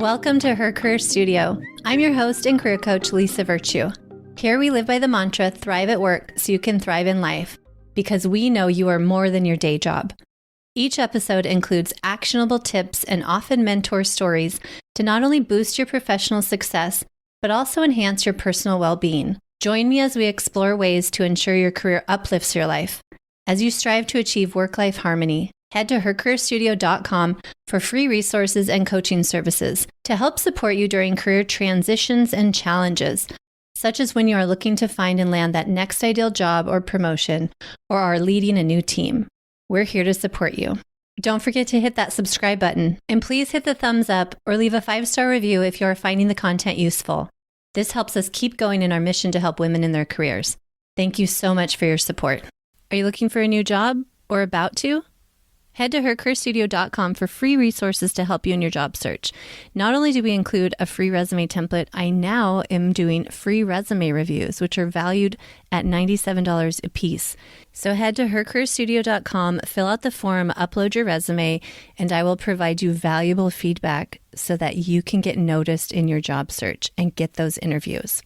Welcome to Her Career Studio. I'm your host and career coach, Lisa Virtue. Here we live by the mantra, thrive at work so you can thrive in life, because we know you are more than your day job. Each episode includes actionable tips and often mentor stories to not only boost your professional success, but also enhance your personal well-being. Join me as we explore ways to ensure your career uplifts your life. As you strive to achieve work-life harmony, head to hercareerstudio.com for free resources and coaching services to help support you during career transitions and challenges, such as when you are looking to find and land that next ideal job or promotion, or are leading a new team. We're here to support you. Don't forget to hit that subscribe button, and please hit the thumbs up or leave a 5-star review if you are finding the content useful. This helps us keep going in our mission to help women in their careers. Thank you so much for your support. Are you looking for a new job or about to? Head to hercareerstudio.com for free resources to help you in your job search. Not only do we include a free resume template, I now am doing free resume reviews, which are valued at $97 a piece. So head to hercareerstudio.com, fill out the form, upload your resume, and I will provide you valuable feedback so that you can get noticed in your job search and get those interviews.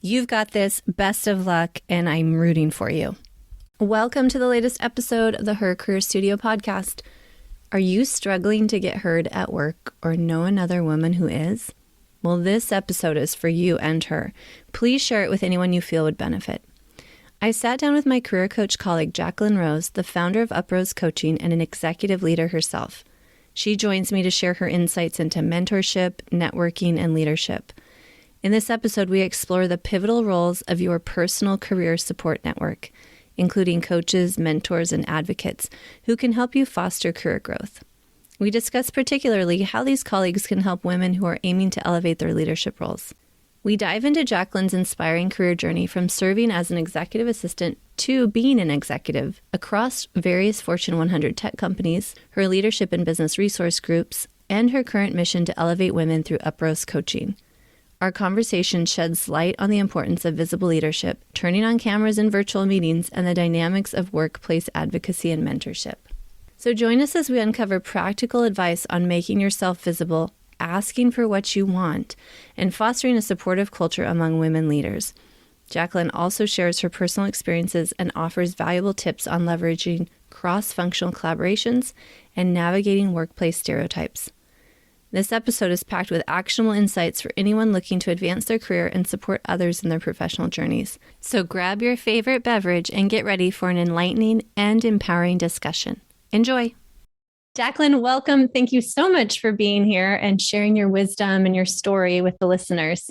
You've got this. Best of luck, and I'm rooting for you. Welcome to the latest episode of the Her Career Studio podcast. Are you struggling to get heard at work or know another woman who is? Well, this episode is for you and her. Please share it with anyone you feel would benefit. I sat down with my career coach colleague, Jaclyn Rose, the founder of UpRose Coaching and an executive leader herself. She joins me to share her insights into mentorship, networking, and leadership. In this episode, we explore the pivotal roles of your personal career support network, including coaches, mentors, and advocates who can help you foster career growth. We discuss particularly how these colleagues can help women who are aiming to elevate their leadership roles. We dive into Jaclyn's inspiring career journey from serving as an executive assistant to being an executive across various Fortune 100 tech companies, her leadership in business resource groups, and her current mission to elevate women through UpRose Coaching. Our conversation sheds light on the importance of visible leadership, turning on cameras in virtual meetings, and the dynamics of workplace advocacy and mentorship. So join us as we uncover practical advice on making yourself visible, asking for what you want, and fostering a supportive culture among women leaders. Jaclyn also shares her personal experiences and offers valuable tips on leveraging cross-functional collaborations and navigating workplace stereotypes. This episode is packed with actionable insights for anyone looking to advance their career and support others in their professional journeys. So grab your favorite beverage and get ready for an enlightening and empowering discussion. Enjoy. Jaclyn, welcome. Thank you so much for being here and sharing your wisdom and your story with the listeners.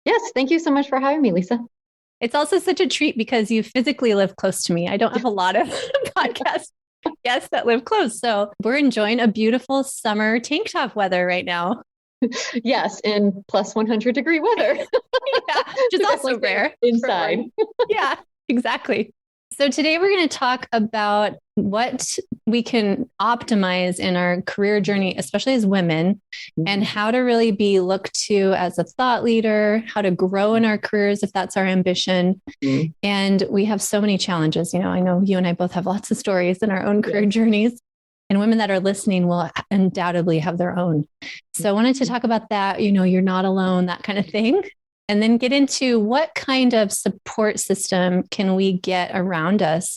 Yes, thank you so much for having me, Lisa. It's also such a treat because you physically live close to me. I don't have a lot of podcasts. Yes, that live close. So we're enjoying a beautiful summer tank top weather right now. Yes, in plus 100-degree weather. Yeah, which is also rare. Inside. Yeah, exactly. So today we're going to talk about what we can optimize in our career journey, especially as women, and how to really be looked to as a thought leader, how to grow in our careers if that's our ambition. And we have so many challenges. You know, I know you and I both have lots of stories in our own career journeys, and women that are listening will undoubtedly have their own. So I wanted to talk about that, you know, you're not alone, that kind of thing. And then get into what kind of support system can we get around us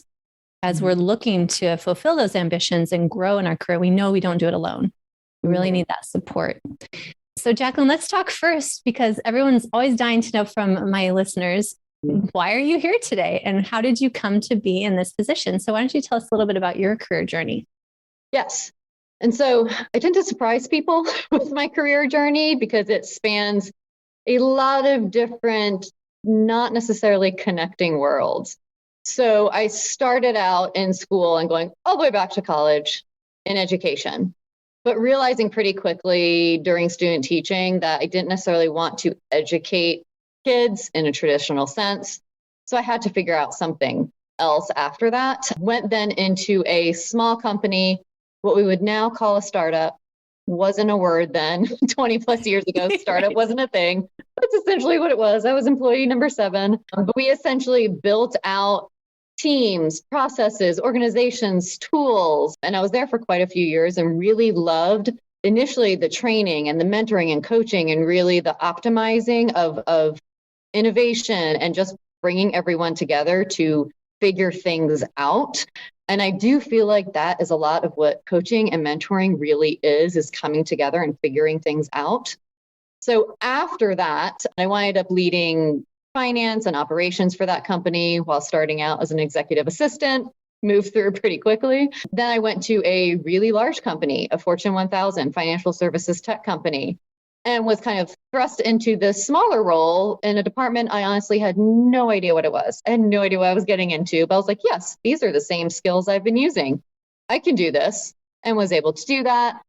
as we're looking to fulfill those ambitions and grow in our career. We know we don't do it alone. We really need that support. So Jaclyn, let's talk first, because everyone's always dying to know from my listeners, why are you here today? And how did you come to be in this position? So why don't you tell us a little bit about your career journey? Yes. And so I tend to surprise people with my career journey because it spans a lot of different, not necessarily connecting worlds. So I started out in school and going all the way back to college in education, but realizing pretty quickly during student teaching that I didn't necessarily want to educate kids in a traditional sense. So I had to figure out something else after that. Went then into a small company, what we would now call a startup. Wasn't a word then. 20 plus years ago, startup wasn't a thing. That's essentially what it was. I was employee number 7. But we essentially built out teams, processes, organizations, tools. And I was there for quite a few years and really loved initially the training and the mentoring and coaching and really the optimizing of innovation and just bringing everyone together to figure things out. And I do feel like that is a lot of what coaching and mentoring really is coming together and figuring things out. So after that, I wound up leading finance and operations for that company while starting out as an executive assistant, moved through pretty quickly. Then I went to a really large company, a Fortune 1000 financial services tech company, and was kind of thrust into this smaller role in a department I honestly had no idea what it was. I had no idea what I was getting into, but I was like, yes, these are the same skills I've been using. I can do this, and was able to do that.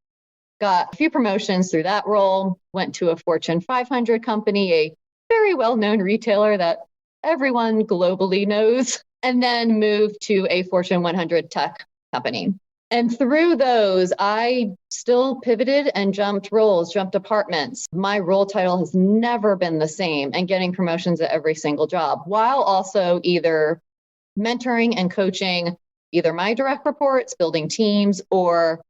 Got a few promotions through that role, went to a Fortune 500 company, a very well-known retailer that everyone globally knows, and then moved to a Fortune 100 tech company. And through those, I still pivoted and jumped roles, jumped departments. My role title has never been the same, and getting promotions at every single job, while also either mentoring and coaching either my direct reports, building teams, or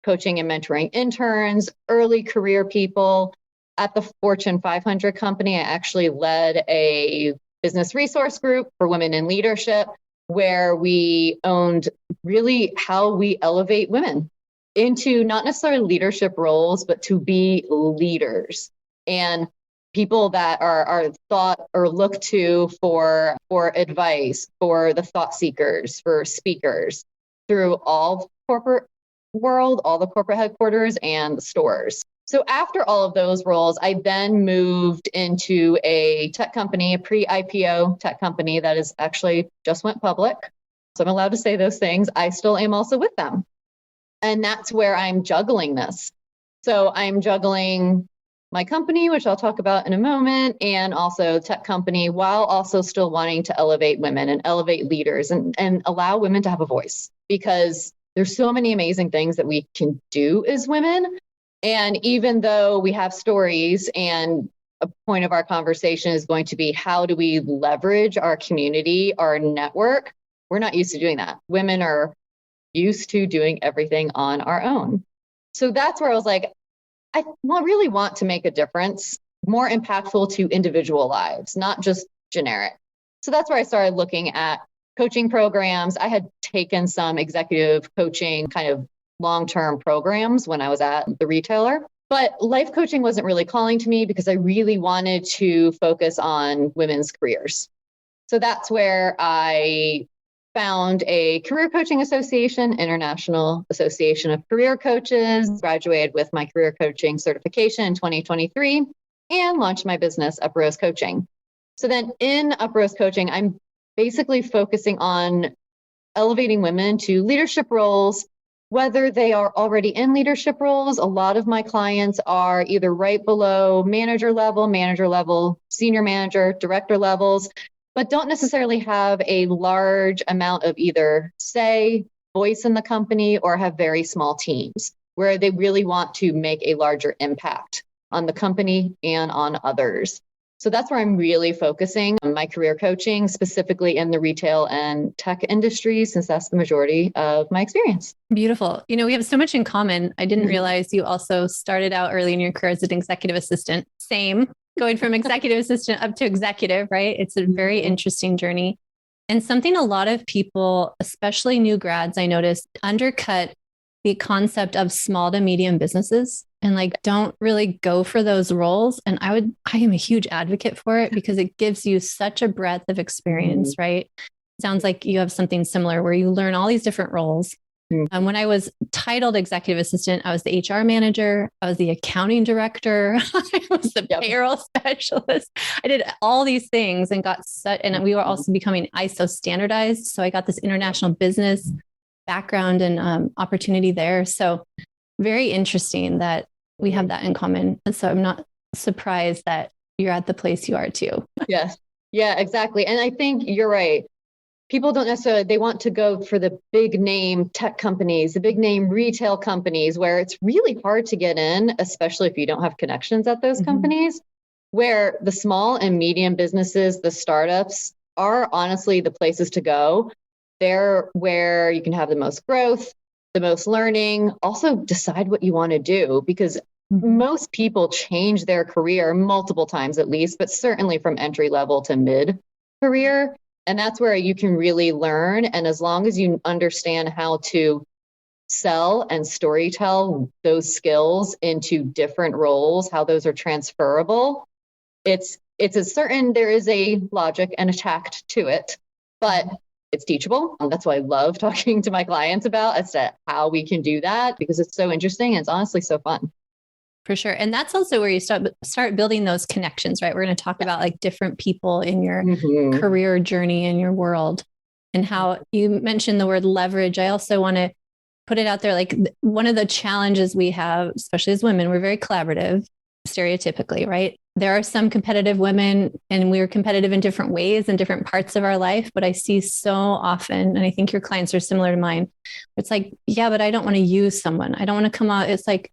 coaching and mentoring interns, early career people. At the Fortune 500 company, I actually led a business resource group for women in leadership, where we owned really how we elevate women into not necessarily leadership roles, but to be leaders and people that are thought or looked to for advice, for the thought seekers, for speakers through all corporate world, all the corporate headquarters and the stores. So after all of those roles, I then moved into a tech company, a pre-IPO tech company that is actually just went public. So I'm allowed to say those things. I still am also with them. And that's where I'm juggling this. So I'm juggling my company, which I'll talk about in a moment, and also tech company, while also still wanting to elevate women and elevate leaders and allow women to have a voice, because there's so many amazing things that we can do as women. And even though we have stories, and a point of our conversation is going to be how do we leverage our community, our network, we're not used to doing that. Women are used to doing everything on our own. So that's where I was like, I really want to make a difference, more impactful to individual lives, not just generic. So that's where I started looking at coaching programs. I had taken some executive coaching kind of long-term programs when I was at the retailer, but life coaching wasn't really calling to me because I really wanted to focus on women's careers. So that's where I found a career coaching association, International Association of Career Coaches, graduated with my career coaching certification in 2023, and launched my business, UpRose Coaching. So then in UpRose Coaching, I'm basically focusing on elevating women to leadership roles, whether they are already in leadership roles. A lot of my clients are either right below manager level, senior manager, director levels, but don't necessarily have a large amount of either voice in the company, or have very small teams where they really want to make a larger impact on the company and on others. So that's where I'm really focusing on my career coaching, specifically in the retail and tech industry, since that's the majority of my experience. Beautiful. We have so much in common. I didn't realize you also started out early in your career as an executive assistant. Same, going from executive assistant up to executive, right? It's a very interesting journey. And something a lot of people, especially new grads, I noticed, undercut the concept of small to medium businesses and don't really go for those roles. And I am a huge advocate for it because it gives you such a breadth of experience, right? Sounds like you have something similar where you learn all these different roles. When I was titled executive assistant, I was the HR manager, I was the accounting director, I was the payroll specialist. I did all these things and and we were also becoming ISO standardized. So I got this international business background and opportunity there. So very interesting that we have that in common. And so I'm not surprised that you're at the place you are too. Yes. Yeah, exactly. And I think you're right. People don't necessarily, they want to go for the big name tech companies, the big name retail companies, where it's really hard to get in, especially if you don't have connections at those companies, where the small and medium businesses, the startups, are honestly the places to go. They're where you can have the most growth, the most learning. Also decide what you want to do, because most people change their career multiple times at least, but certainly from entry level to mid career. And that's where you can really learn. And as long as you understand how to sell and storytell those skills into different roles, how those are transferable, it's a certain, there is a logic and a tact to it, but it's teachable. And that's what I love talking to my clients about, as to how we can do that, because it's so interesting and it's honestly so fun. For sure. And that's also where you start building those connections, right? We're going to talk about like different people in your career journey in your world, and how you mentioned the word leverage. I also want to put it out there. Like, one of the challenges we have, especially as women, we're very collaborative, stereotypically, right? There are some competitive women, and we're competitive in different ways in different parts of our life. But I see so often, and I think your clients are similar to mine, it's like, yeah, but I don't want to use someone. I don't want to come out. It's like,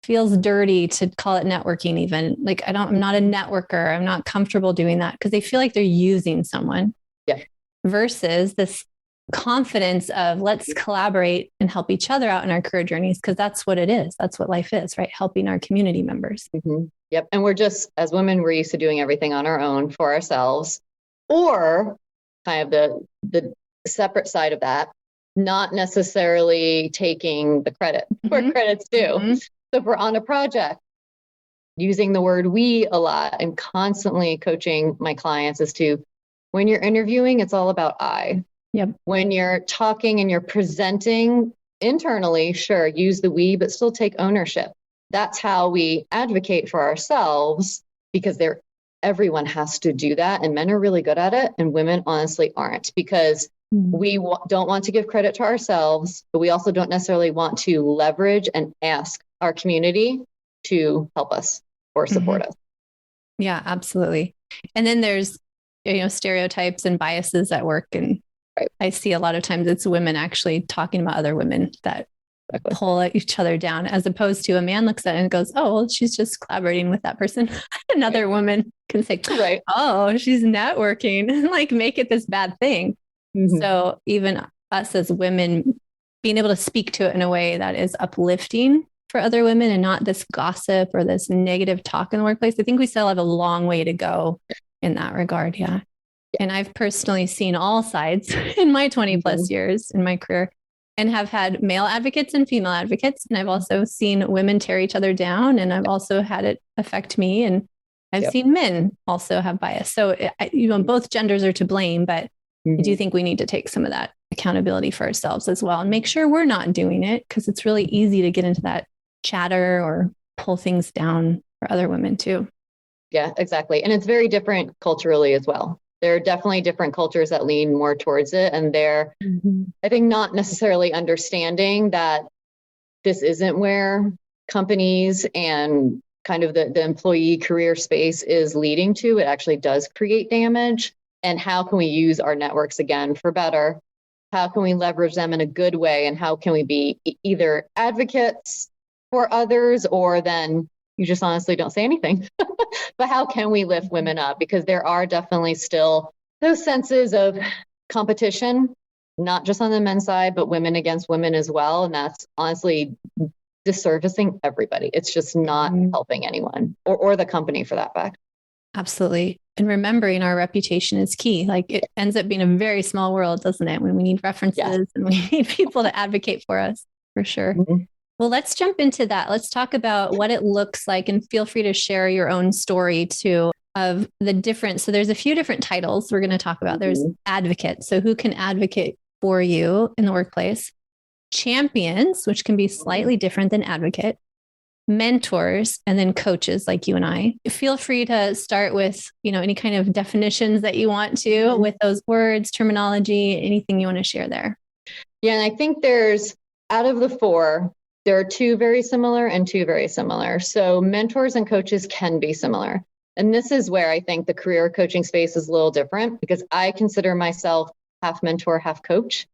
feels dirty to call it networking even. Like, I'm not a networker. I'm not comfortable doing that, because they feel like they're using someone. Yeah. Versus this confidence of, let's collaborate and help each other out in our career journeys, because that's what it is. That's what life is, right? Helping our community members. Yep. And we're just, as women, we're used to doing everything on our own for ourselves, or kind of the separate side of that, not necessarily taking the credit where credit's due. So if we're on a project, using the word we a lot, and constantly coaching my clients as to, when you're interviewing, it's all about I. Yep. When you're talking and you're presenting internally, sure, use the we, but still take ownership. That's how we advocate for ourselves, because everyone has to do that. And men are really good at it, and women honestly aren't, because we don't want to give credit to ourselves, but we also don't necessarily want to leverage and ask our community to help us or support us. Yeah, absolutely. And then there's, stereotypes and biases at work. And I see a lot of times it's women actually talking about other women that pull each other down, as opposed to a man looks at it and goes, oh, well, she's just collaborating with that person. Another woman can say, oh, she's networking, and like make it this bad thing. So even us as women, being able to speak to it in a way that is uplifting for other women, and not this gossip or this negative talk in the workplace, I think we still have a long way to go in that regard. Yeah. And I've personally seen all sides in my 20 plus years in my career, and have had male advocates and female advocates. And I've also seen women tear each other down, and I've also had it affect me. And I've seen men also have bias. So, both genders are to blame, but I do think we need to take some of that accountability for ourselves as well, and make sure we're not doing it, because it's really easy to get into that chatter or pull things down for other women too. Yeah, exactly. And it's very different culturally as well. There are definitely different cultures that lean more towards it. And they're, I think, not necessarily understanding that this isn't where companies and kind of the employee career space is leading to. It actually does create damage. And how can we use our networks again for better? How can we leverage them in a good way? And how can we be either advocates for others, or then you just honestly don't say anything? But how can we lift women up? Because there are definitely still those senses of competition, not just on the men's side, but women against women as well. And that's honestly disservicing everybody. It's just not helping anyone, or the company for that fact. Absolutely. And remembering our reputation is key. Like, it ends up being a very small world, doesn't it? When we need references and we need people to advocate for us, for sure. Well, let's jump into that. Let's talk about what it looks like, and feel free to share your own story too, of the difference. So there's a few different titles we're going to talk about. There's advocate. So who can advocate for you in the workplace? Champions, which can be slightly different than advocate. Mentors, and then coaches like you and I. Feel free to start with, any kind of definitions that you want to with those words, terminology, anything you want to share there. Yeah. And I think out of the four, there are two very similar and two very similar. So mentors and coaches can be similar. And this is where I think the career coaching space is a little different, because I consider myself half mentor, half coach.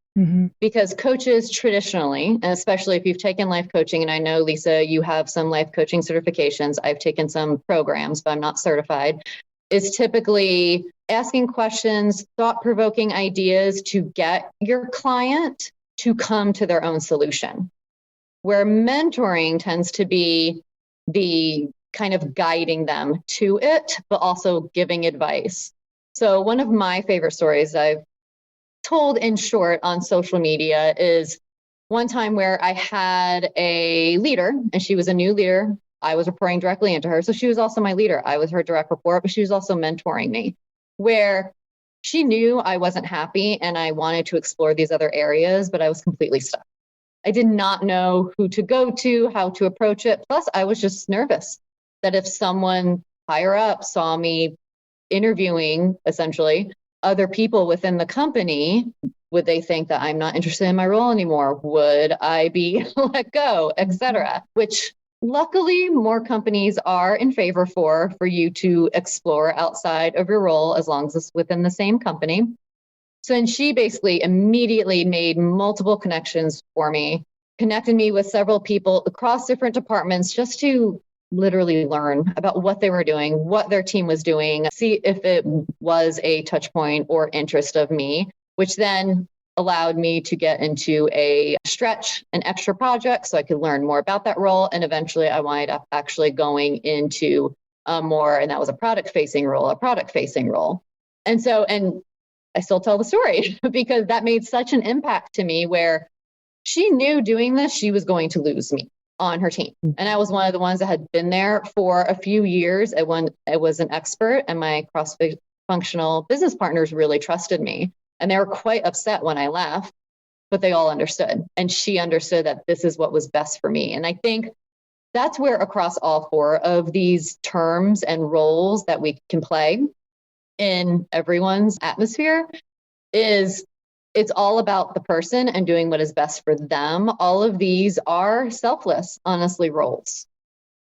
Because coaches traditionally, and especially if you've taken life coaching, and I know, Lisa, you have some life coaching certifications, I've taken some programs, but I'm not certified, is typically asking questions, thought-provoking ideas to get your client to come to their own solution, where mentoring tends to be the kind of guiding them to it, but also giving advice. So one of my favorite stories I've told in short on social media is one time where I had a leader, and she was a new leader. I was reporting directly into her. So she was also my leader. I was her direct report, but she was also mentoring me, where she knew I wasn't happy and I wanted to explore these other areas, but I was completely stuck. I did not know who to go to, how to approach it. Plus, I was just nervous that if someone higher up saw me interviewing, essentially, other people within the company, would they think that I'm not interested in my role anymore? Would I be let go, etc.? Which luckily more companies are in favor for you to explore outside of your role as long as it's within the same company. So then she basically immediately made multiple connections for me, connected me with several people across different departments just to literally learn about what they were doing, what their team was doing, see if it was a touch point or interest of me, which then allowed me to get into a stretch, an extra project so I could learn more about that role. And eventually I wind up actually going into more, and that was a product facing role. And so, and I still tell the story because that made such an impact to me, where she knew doing this, she was going to lose me on her team. And I was one of the ones that had been there for a few years. I was an expert, and my cross-functional business partners really trusted me. And they were quite upset when I left, but they all understood. And she understood that this is what was best for me. And I think that's where across all four of these terms and roles that we can play in everyone's atmosphere is it's all about the person and doing what is best for them. All of these are selfless, honestly, roles.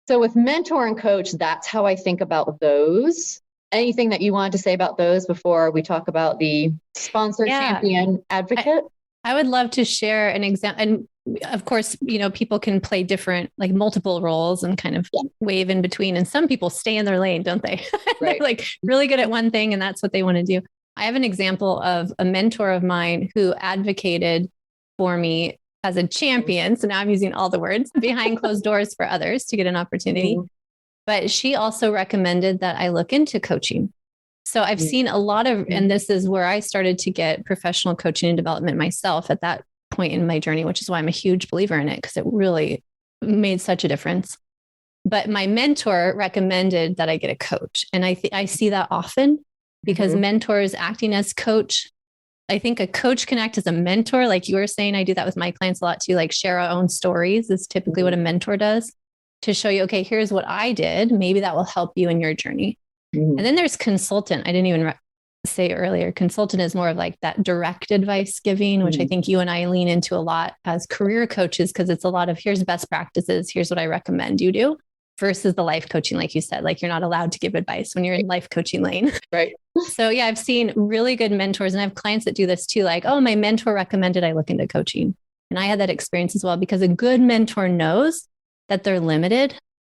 So with mentor and coach, that's how I think about those. Anything that you wanted to say about those before we talk about the sponsor, champion, advocate? I would love to share an example. And of course, people can play different, like multiple roles and kind of wave in between. And some people stay in their lane, don't they? Right. They're like really good at one thing and that's what they want to do. I have an example of a mentor of mine who advocated for me as a champion. So now I'm using all the words behind closed doors for others to get an opportunity. Mm-hmm. But she also recommended that I look into coaching. So I've seen a lot of, and this is where I started to get professional coaching and development myself at that point in my journey, which is why I'm a huge believer in it, because it really made such a difference. But my mentor recommended that I get a coach. And I see that often because mentors acting as coach. I think a coach can act as a mentor. Like you were saying, I do that with my clients a lot too, like share our own stories is typically what a mentor does to show you, okay, here's what I did. Maybe that will help you in your journey. And then there's consultant. I didn't even say earlier, consultant is more of like that direct advice giving, which I think you and I lean into a lot as career coaches, because it's a lot of here's best practices. Here's what I recommend you do versus the life coaching. Like you said, like you're not allowed to give advice when you're in life coaching lane. Right. So yeah, I've seen really good mentors and I have clients that do this too. Like, oh, my mentor recommended I look into coaching. And I had that experience as well, because a good mentor knows that they're limited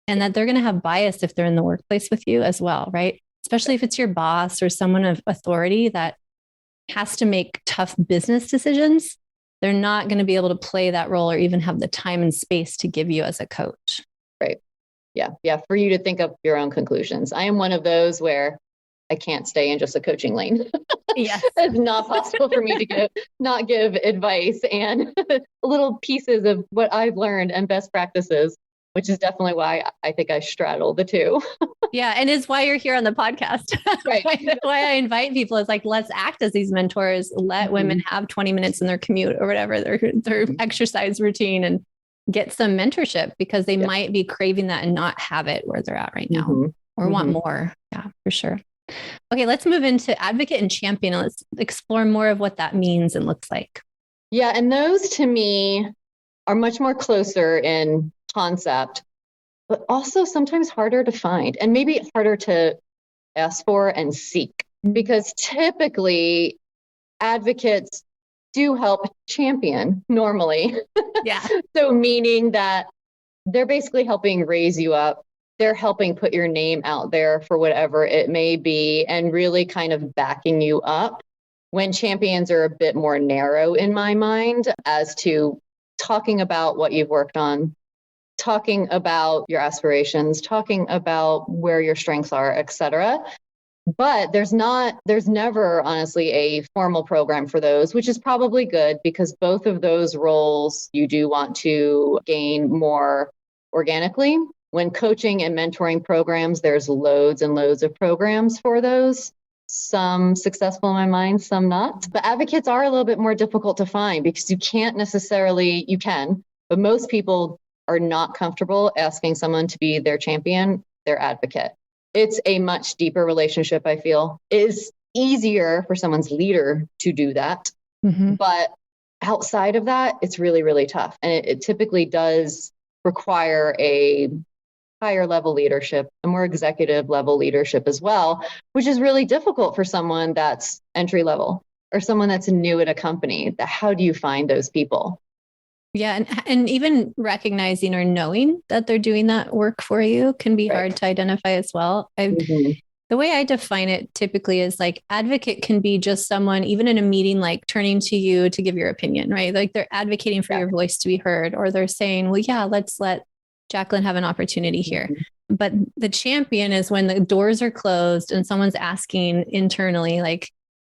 and that they're going to have bias if they're in the workplace with you as well, right? Especially if it's your boss or someone of authority that has to make tough business decisions. They're not going to be able to play that role or even have the time and space to give you as a coach. Right. Yeah. Yeah. For you to think of your own conclusions. I am one of those where I can't stay in just a coaching lane. Yes. It's not possible for me to not give advice and little pieces of what I've learned and best practices, which is definitely why I think I straddle the two. Yeah. And it's why you're here on the podcast. Right. why I invite people is like, let's act as these mentors, let women have 20 minutes in their commute or whatever, their exercise routine, and get some mentorship, because they might be craving that and not have it where they're at right now or want more. Yeah, for sure. Okay, let's move into advocate and champion. And let's explore more of what that means and looks like. Yeah, and those to me are much more closer in concept, but also sometimes harder to find and maybe harder to ask for and seek, because typically advocates do help champion normally. Yeah. So meaning that they're basically helping raise you up. They're helping put your name out there for whatever it may be and really kind of backing you up. when champions are a bit more narrow in my mind as to talking about what you've worked on, talking about your aspirations, talking about where your strengths are, etc. But there's never honestly a formal program for those, which is probably good because both of those roles you do want to gain more organically. When coaching and mentoring programs, there's loads and loads of programs for those. Some successful in my mind, some not. But advocates are a little bit more difficult to find because you can, but most people are not comfortable asking someone to be their champion, their advocate. It's a much deeper relationship, I feel. It is easier for someone's leader to do that. Mm-hmm. But outside of that, it's really, really tough. And it typically does require a higher level leadership, a more executive level leadership as well, which is really difficult for someone that's entry level or someone that's new at a company. How do you find those people? Yeah. And even recognizing or knowing that they're doing that work for you can be hard to identify as well. The way I define it typically is like advocate can be just someone, even in a meeting, like turning to you to give your opinion, right? Like they're advocating for your voice to be heard, or they're saying, well, yeah, let's let Jaclyn have an opportunity here. But the champion is when the doors are closed and someone's asking internally, like,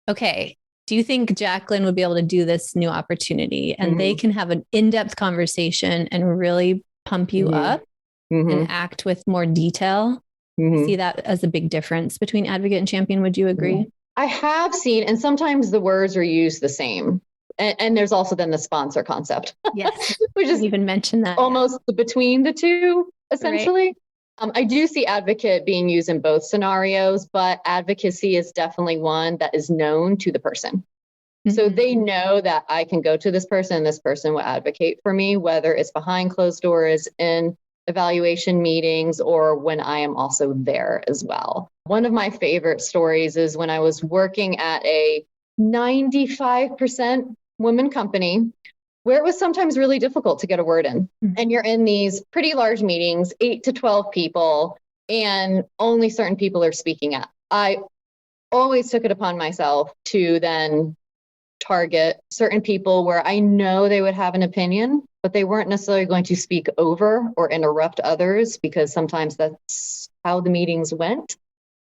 okay, do you think Jaclyn would be able to do this new opportunity? And they can have an in-depth conversation and really pump you up and act with more detail. See that as a big difference between advocate and champion. Would you agree? I have seen, and sometimes the words are used the same. And there's also then the sponsor concept. Yes. Which is even mentioned that. Almost between the two, essentially. Right. I do see advocate being used in both scenarios, but advocacy is definitely one that is known to the person. So they know that I can go to this person and this person will advocate for me, whether it's behind closed doors in evaluation meetings or when I am also there as well. One of my favorite stories is when I was working at a 95% women company where it was sometimes really difficult to get a word in. And you're in these pretty large meetings, 8 to 12 people, and only certain people are speaking up. I always took it upon myself to then target certain people where I know they would have an opinion, but they weren't necessarily going to speak over or interrupt others because sometimes that's how the meetings went.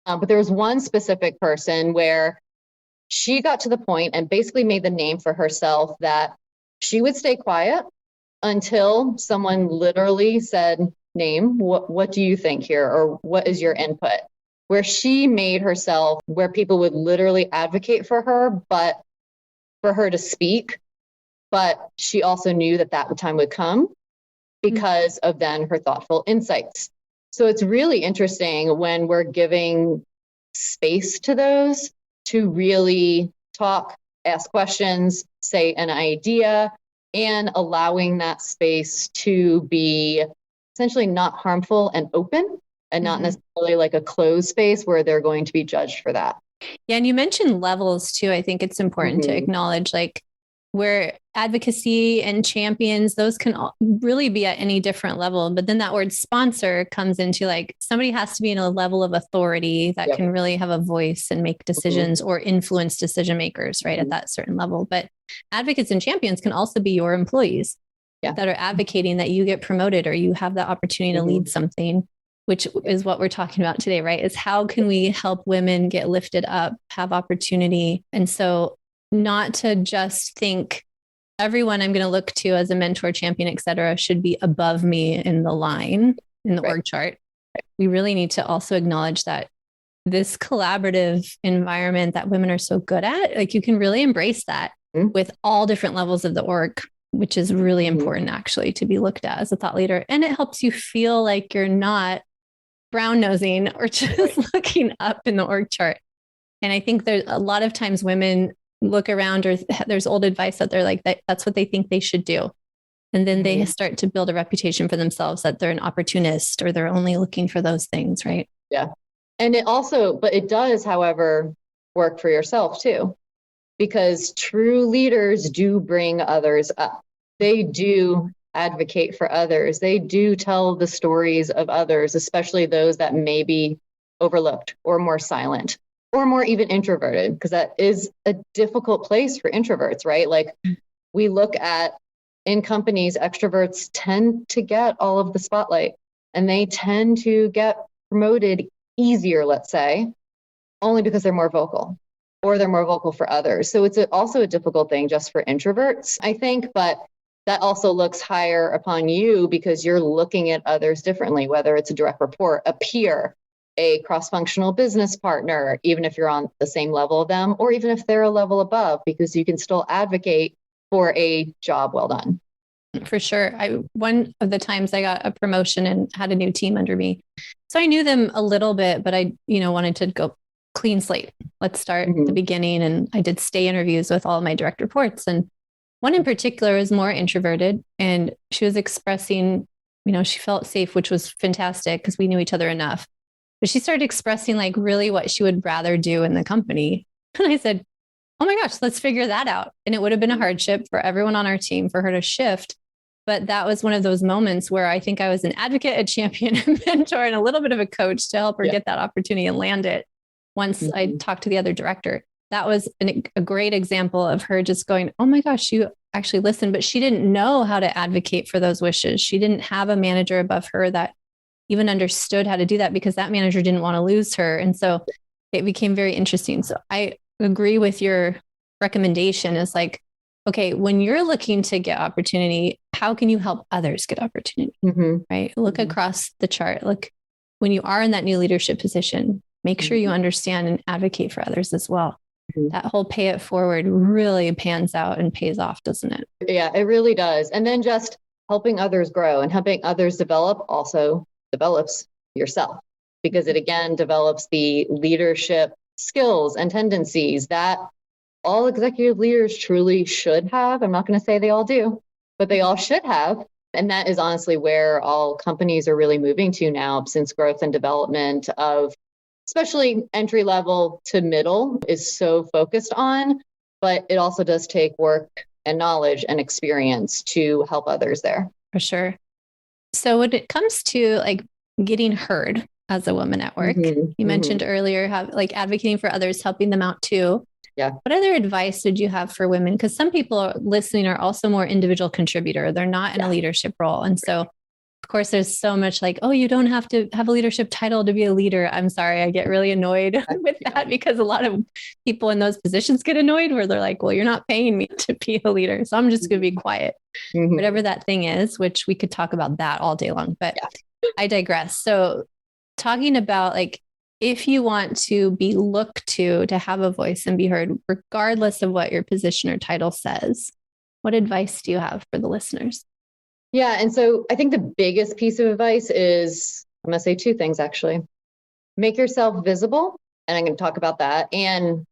But there was one specific person where she got to the point and basically made the name for herself that she would stay quiet until someone literally said, name, what do you think here? Or what is your input? Where she made herself where people would literally advocate for her, but for her to speak. But she also knew that time would come because of then her thoughtful insights. So it's really interesting when we're giving space to those to really talk, ask questions, say an idea, and allowing that space to be essentially not harmful and open and not necessarily like a closed space where they're going to be judged for that. Yeah. And you mentioned levels too. I think it's important to acknowledge like where advocacy and champions, those can really be at any different level. But then that word sponsor comes into like somebody has to be in a level of authority that can really have a voice and make decisions or influence decision makers, right, at that certain level. But advocates and champions can also be your employees that are advocating that you get promoted or you have the opportunity to lead something, which is what we're talking about today, right? Is how can we help women get lifted up, have opportunity? And so not to just think everyone I'm going to look to as a mentor, champion, et cetera, should be above me in the line, in the org chart. We really need to also acknowledge that this collaborative environment that women are so good at, like you can really embrace that with all different levels of the org, which is really important actually to be looked at as a thought leader. And it helps you feel like you're not brown nosing or just looking up in the org chart. And I think there's a lot of times women look around or there's old advice that they're like, that's what they think they should do. And then they start to build a reputation for themselves that they're an opportunist or they're only looking for those things, right? Yeah. And it does, however, work for yourself too, because true leaders do bring others up. They do advocate for others. They do tell the stories of others, especially those that may be overlooked or more silent or more even introverted, because that is a difficult place for introverts, right? Like we look at in companies, extroverts tend to get all of the spotlight and they tend to get promoted easier, let's say, only because they're more vocal or they're more vocal for others. So it's also a difficult thing just for introverts, I think, but that also looks higher upon you because you're looking at others differently, whether it's a direct report, a peer, a cross-functional business partner, even if you're on the same level of them, or even if they're a level above, because you can still advocate for a job well done. For sure. One of the times I got a promotion and had a new team under me. So I knew them a little bit, but I, wanted to go clean slate. Let's start at the beginning. And I did stay interviews with all of my direct reports. And one in particular was more introverted, and she was expressing, she felt safe, which was fantastic because we knew each other enough. But she started expressing like really what she would rather do in the company. And I said, oh my gosh, let's figure that out. And it would have been a hardship for everyone on our team for her to shift. But that was one of those moments where I think I was an advocate, a champion, a mentor, and a little bit of a coach to help her get that opportunity and land it once I talked to the other director. That was a great example of her just going, oh my gosh, you actually listened, but she didn't know how to advocate for those wishes. She didn't have a manager above her that even understood how to do that because that manager didn't want to lose her. And so it became very interesting. So I agree with your recommendation is like, okay, when you're looking to get opportunity, how can you help others get opportunity? Right? Look across the chart. Look, when you are in that new leadership position, make sure you understand and advocate for others as well. That whole pay it forward really pans out and pays off, doesn't it? Yeah, it really does. And then just helping others grow and helping others develop also develops yourself, because it again develops the leadership skills and tendencies that all executive leaders truly should have. I'm not going to say they all do, but they all should have. And that is honestly where all companies are really moving to now, since growth and development of especially entry level to middle is so focused on, but it also does take work and knowledge and experience to help others there. For sure. So when it comes to like getting heard as a woman at work, you mentioned earlier, advocating for others, helping them out too. Yeah. What other advice would you have for women? Because some people listening are also more individual contributor. They're not in a leadership role. And so, of course, there's so much like, oh, you don't have to have a leadership title to be a leader. I'm sorry. I get really annoyed with that because a lot of people in those positions get annoyed where they're like, well, you're not paying me to be a leader. So I'm just going to be quiet, whatever that thing is, which we could talk about that all day long, but I digress. So talking about like, if you want to be looked to have a voice and be heard, regardless of what your position or title says, what advice do you have for the listeners? Yeah. And so I think the biggest piece of advice is, I'm going to say two things actually. Make yourself visible. And I'm going to talk about that, and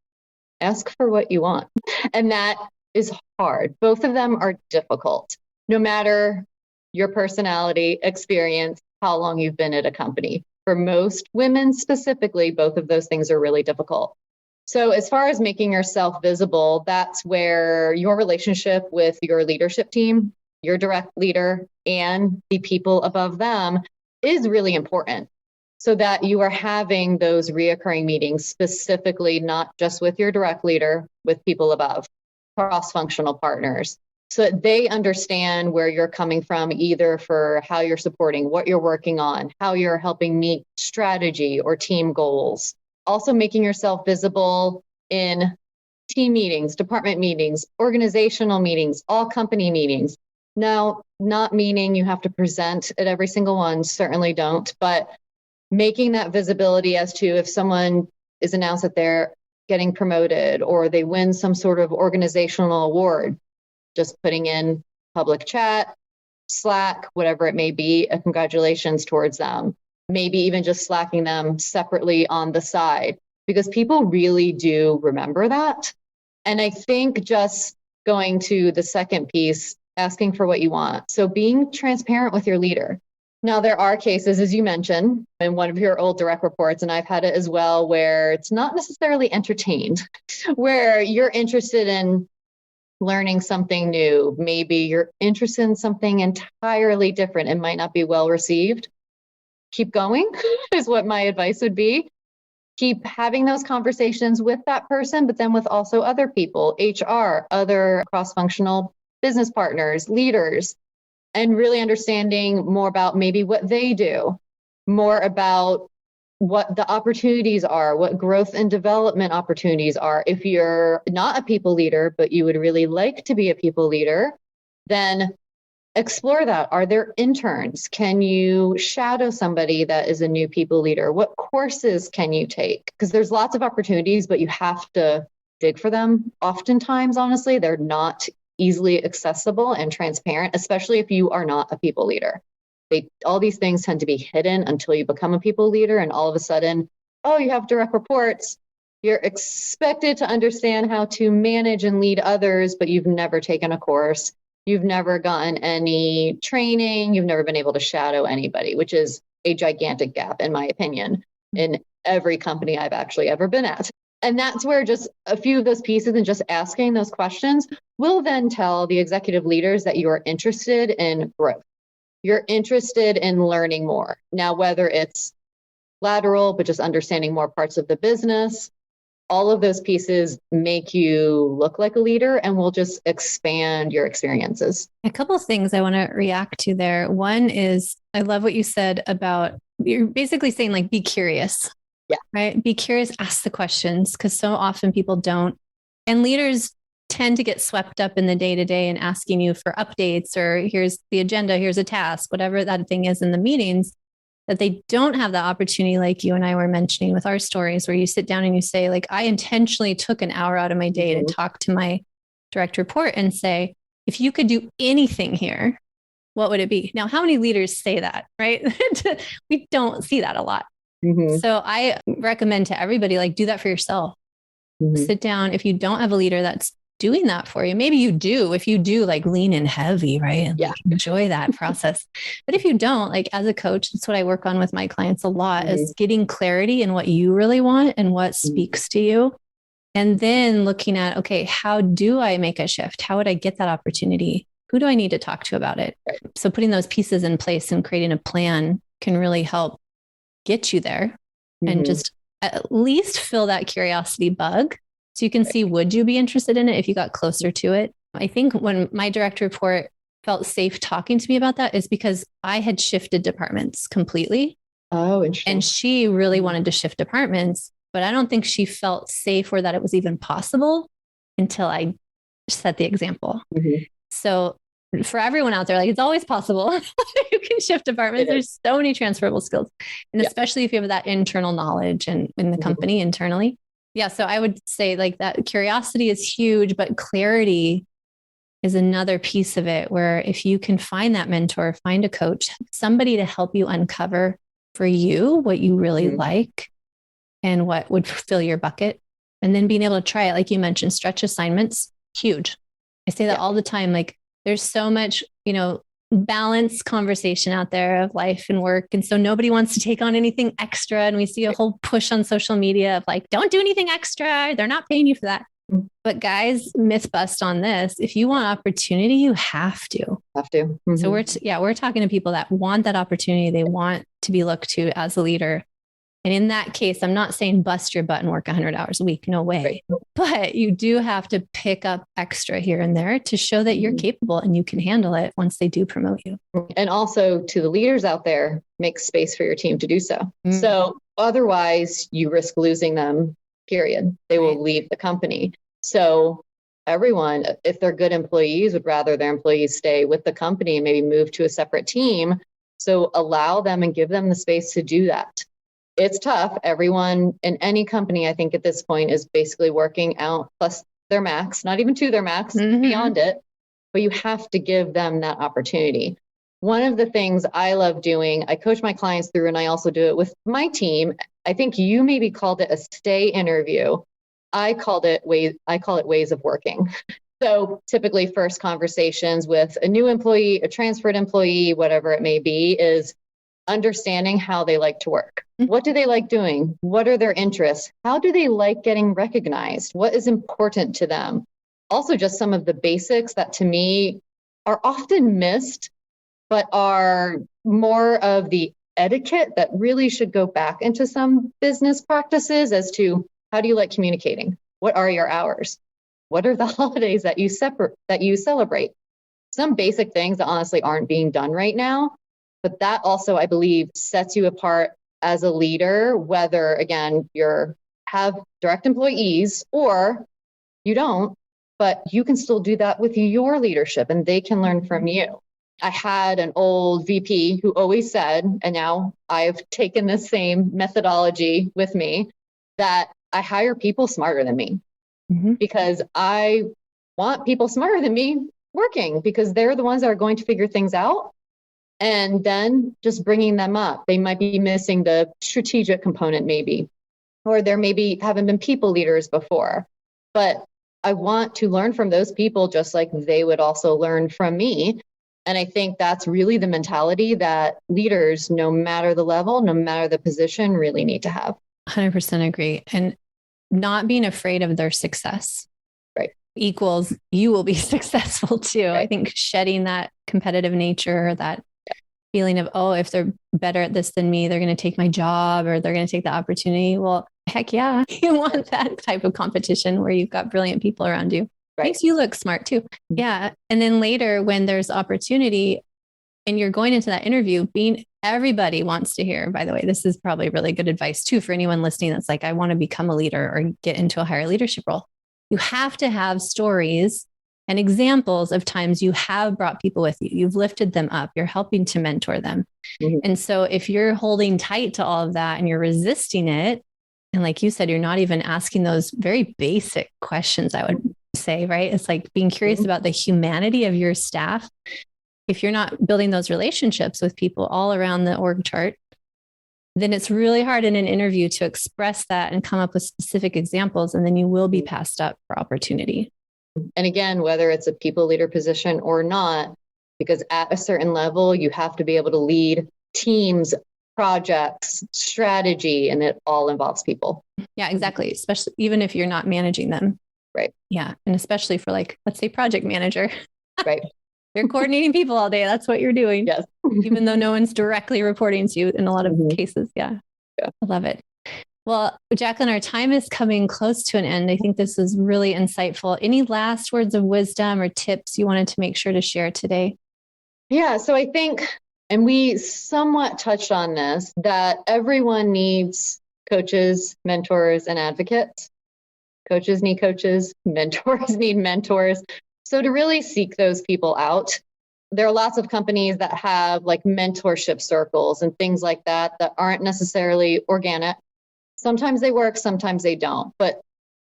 ask for what you want. And that is hard. Both of them are difficult, no matter your personality, experience, how long you've been at a company. For most women specifically, both of those things are really difficult. So as far as making yourself visible, that's where your relationship with your leadership team, your direct leader, and the people above them is really important, so that you are having those reoccurring meetings, specifically not just with your direct leader, with people above, cross-functional partners, so that they understand where you're coming from, either for how you're supporting, what you're working on, how you're helping meet strategy or team goals. Also making yourself visible in team meetings, department meetings, organizational meetings, all company meetings. Now, not meaning you have to present at every single one, certainly don't, but making that visibility as to if someone is announced that they're getting promoted or they win some sort of organizational award, just putting in public chat, Slack, whatever it may be, a congratulations towards them. Maybe even just slacking them separately on the side, because people really do remember that. And I think just going to the second piece, asking for what you want. So being transparent with your leader. Now, there are cases, as you mentioned, in one of your old direct reports, and I've had it as well, where it's not necessarily entertained, where you're interested in learning something new. Maybe you're interested in something entirely different. It might not be well received. Keep going is what my advice would be. keep having those conversations with that person, but then with also other people, HR, other cross-functional business partners, leaders, and really understanding more about maybe what they do, more about what the opportunities are, what growth and development opportunities are. If you're not a people leader, but you would really like to be a people leader, then explore that. Are there interns? Can you shadow somebody that is a new people leader? What courses can you take? Because there's lots of opportunities, but you have to dig for them. Oftentimes, honestly, they're not easily accessible and transparent, especially if you are not a people leader. All these things tend to be hidden until you become a people leader, and all of a sudden, oh, you have direct reports. You're expected to understand how to manage and lead others, but you've never taken a course. You've never gotten any training. You've never been able to shadow anybody, which is a gigantic gap, in my opinion, in every company I've actually ever been at. And that's where just a few of those pieces and just asking those questions will then tell the executive leaders that you are interested in growth. You're interested in learning more. Now, whether it's lateral, but just understanding more parts of the business, all of those pieces make you look like a leader and will just expand your experiences. A couple of things I want to react to there. One is, I love what you said about, you're basically saying like, be curious. Yeah. Right. Be curious, ask the questions, because so often people don't. And leaders tend to get swept up in the day-to-day and asking you for updates or here's the agenda, here's a task, whatever that thing is in the meetings, that they don't have the opportunity like you and I were mentioning with our stories, where you sit down and you say, like, I intentionally took an hour out of my day to talk to my direct report and say, if you could do anything here, what would it be? Now, how many leaders say that, right? We don't see that a lot. So I recommend to everybody, like, do that for yourself. Sit down. If you don't have a leader that's doing that for you, maybe you do. If you do, like, lean in heavy, right? And like, enjoy that process. But if you don't, like, as a coach, that's what I work on with my clients a lot, is getting clarity in what you really want and what speaks to you. And then looking at, okay, how do I make a shift? How would I get that opportunity? Who do I need to talk to about it? So putting those pieces in place and creating a plan can really help get you there and just at least fill that curiosity bug. So you can see, would you be interested in it if you got closer to it? I think when my direct report felt safe talking to me about that is because I had shifted departments completely. Oh, interesting. And she really wanted to shift departments, but I don't think she felt safe or that it was even possible until I set the example. So for everyone out there, like, it's always possible. You can shift departments. There's so many transferable skills. And especially if you have that internal knowledge and in the company internally. Yeah. So I would say, like, that curiosity is huge, but clarity is another piece of it, where if you can find that mentor, find a coach, somebody to help you uncover for you what you really like and what would fill your bucket. And then being able to try it, like you mentioned, stretch assignments, huge. I say that all the time. Like, there's so much, balanced conversation out there of life and work. And so nobody wants to take on anything extra. And we see a whole push on social media of like, don't do anything extra. They're not paying you for that. But guys, myth bust on this. If you want opportunity, you have to. So we're talking to people that want that opportunity. They want to be looked to as a leader. And in that case, I'm not saying bust your butt and work 100 hours a week. No way. But you do have to pick up extra here and there to show that you're capable and you can handle it once they do promote you. And also, to the leaders out there, make space for your team to do so. So otherwise, you risk losing them, period. They will leave the company. So everyone, if they're good employees, would rather their employees stay with the company and maybe move to a separate team. So allow them and give them the space to do that. It's tough. Everyone in any company, I think at this point, is basically working out plus their max, not even to their max, beyond it. But you have to give them that opportunity. One of the things I love doing, I coach my clients through, and I also do it with my team. I think you maybe called it a stay interview. I call it ways of working. So typically, first conversations with a new employee, a transferred employee, whatever it may be, is understanding how they like to work. What do they like doing? What are their interests? How do they like getting recognized? What is important to them? Also, just some of the basics that to me are often missed, but are more of the etiquette that really should go back into some business practices as to how do you like communicating? What are your hours? What are the holidays that you celebrate? Some basic things that honestly aren't being done right now. But that also, I believe, sets you apart as a leader, whether, again, have direct employees or you don't, but you can still do that with your leadership and they can learn from you. I had an old VP who always said, and now I've taken the same methodology with me, that I hire people smarter than me because I want people smarter than me working because they're the ones that are going to figure things out. And then just bringing them up. They might be missing the strategic component maybe, or there maybe haven't been people leaders before. But I want to learn from those people just like they would also learn from me. And I think that's really the mentality that leaders, no matter the level, no matter the position, really need to have. 100% agree. And not being afraid of their success. Right. Equals you will be successful too. Right. I think shedding that competitive nature, that feeling of, oh, if they're better at this than me, they're going to take my job or they're going to take the opportunity. Well, heck yeah. You want that type of competition where you've got brilliant people around you. Right. Makes you look smart too. Yeah. And then later when there's opportunity and you're going into that interview, everybody wants to hear, by the way, this is probably really good advice too for anyone listening that's like, I want to become a leader or get into a higher leadership role. You have to have stories and examples of times you have brought people with you. You've lifted them up. You're helping to mentor them. And so if you're holding tight to all of that and you're resisting it, and like you said, you're not even asking those very basic questions, I would say, right? It's like being curious about the humanity of your staff. If you're not building those relationships with people all around the org chart, then it's really hard in an interview to express that and come up with specific examples. And then you will be passed up for opportunity. And again, whether it's a people leader position or not, because at a certain level, you have to be able to lead teams, projects, strategy, and it all involves people. Yeah, exactly. Especially even if you're not managing them. Right. Yeah. And especially for like, let's say project manager. Right. You're coordinating people all day. That's what you're doing. Yes. Even though no one's directly reporting to you in a lot of cases. Yeah. I love it. Well, Jaclyn, our time is coming close to an end. I think this is really insightful. Any last words of wisdom or tips you wanted to make sure to share today? Yeah. So I think, and we somewhat touched on this, that everyone needs coaches, mentors, and advocates. Coaches need coaches, mentors need mentors. So to really seek those people out, there are lots of companies that have like mentorship circles and things like that aren't necessarily organic. Sometimes they work, sometimes they don't, but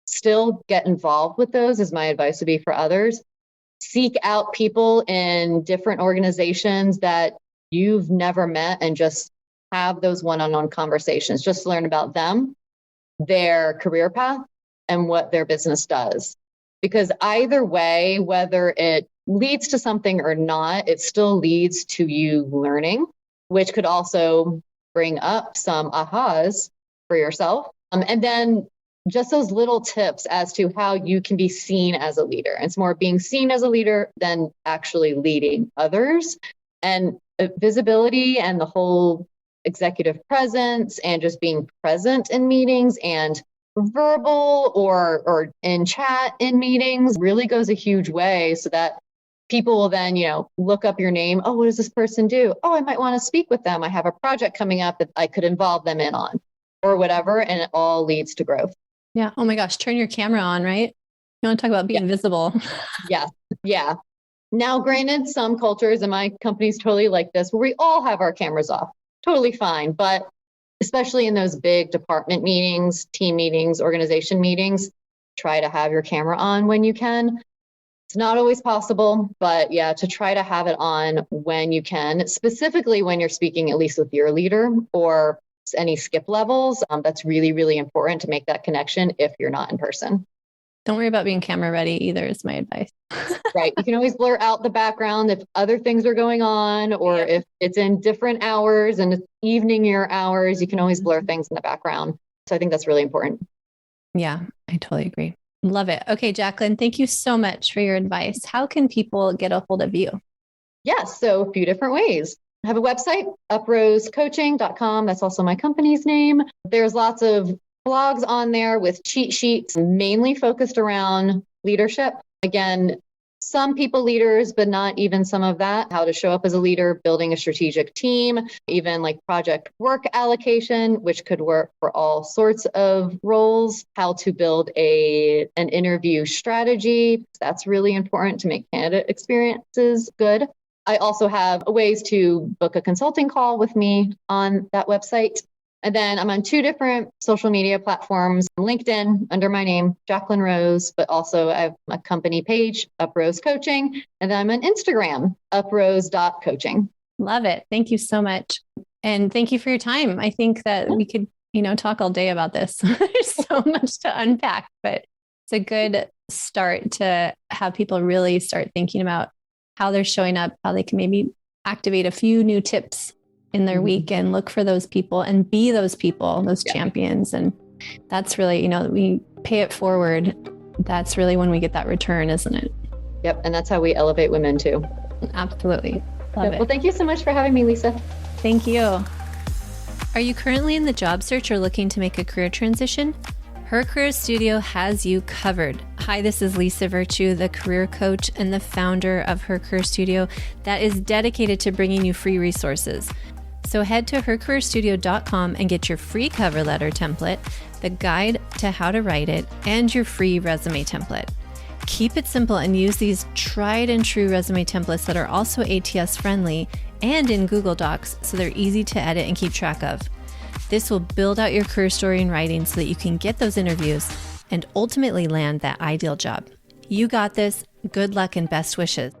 still get involved with those is my advice would be for others. Seek out people in different organizations that you've never met and just have those one-on-one conversations. Just learn about them, their career path, and what their business does. Because either way, whether it leads to something or not, it still leads to you learning, which could also bring up some ahas for yourself. And then just those little tips as to how you can be seen as a leader. And it's more being seen as a leader than actually leading others. And visibility and the whole executive presence and just being present in meetings and verbal or in chat in meetings really goes a huge way so that people will then, look up your name. Oh, what does this person do? Oh, I might want to speak with them. I have a project coming up that I could involve them in on or whatever. And it all leads to growth. Yeah. Oh my gosh. Turn your camera on, right? You want to talk about being visible. Yes. Yeah. Now, granted, some cultures and my company's totally like this, where we all have our cameras off. Totally fine. But especially in those big department meetings, team meetings, organization meetings, try to have your camera on when you can. It's not always possible, but yeah, to try to have it on when you can, specifically when you're speaking, at least with your leader or any skip levels. That's really, really important to make that connection if you're not in person. Don't worry about being camera ready either is my advice. Right. You can always blur out the background if other things are going on, or if it's in different hours and it's evening year hours, you can always blur things in the background. So I think that's really important. Yeah, I totally agree. Love it. Okay, Jaclyn, thank you so much for your advice. How can people get a hold of you? Yes. So a few different ways. I have a website, uprosecoaching.com. That's also my company's name. There's lots of blogs on there with cheat sheets, mainly focused around leadership. Again, some people leaders, but not even some of that, how to show up as a leader, building a strategic team, even like project work allocation, which could work for all sorts of roles, how to build an interview strategy. That's really important to make candidate experiences good. I also have ways to book a consulting call with me on that website. And then I'm on 2 different social media platforms, LinkedIn under my name, Jaclyn Rose, but also I have a company page, UpRose Coaching. And then I'm on Instagram, uprose.coaching. Love it. Thank you so much. And thank you for your time. I think that we could, talk all day about this. There's so much to unpack, but it's a good start to have people really start thinking about how they're showing up, how they can maybe activate a few new tips in their week and look for those people and be those people, those champions. And that's really, we pay it forward. That's really when we get that return, isn't it? Yep. And that's how we elevate women too. Absolutely. Love it. Well, thank you so much for having me, Lisa. Thank you. Are you currently in the job search or looking to make a career transition? Her Career Studio has you covered. Hi, this is Lisa Virtue, the career coach and the founder of Her Career Studio that is dedicated to bringing you free resources. So head to hercareerstudio.com and get your free cover letter template, the guide to how to write it, and your free resume template. Keep it simple and use these tried and true resume templates that are also ATS friendly and in Google Docs so they're easy to edit and keep track of. This will build out your career story in writing so that you can get those interviews and ultimately land that ideal job. You got this. Good luck and best wishes.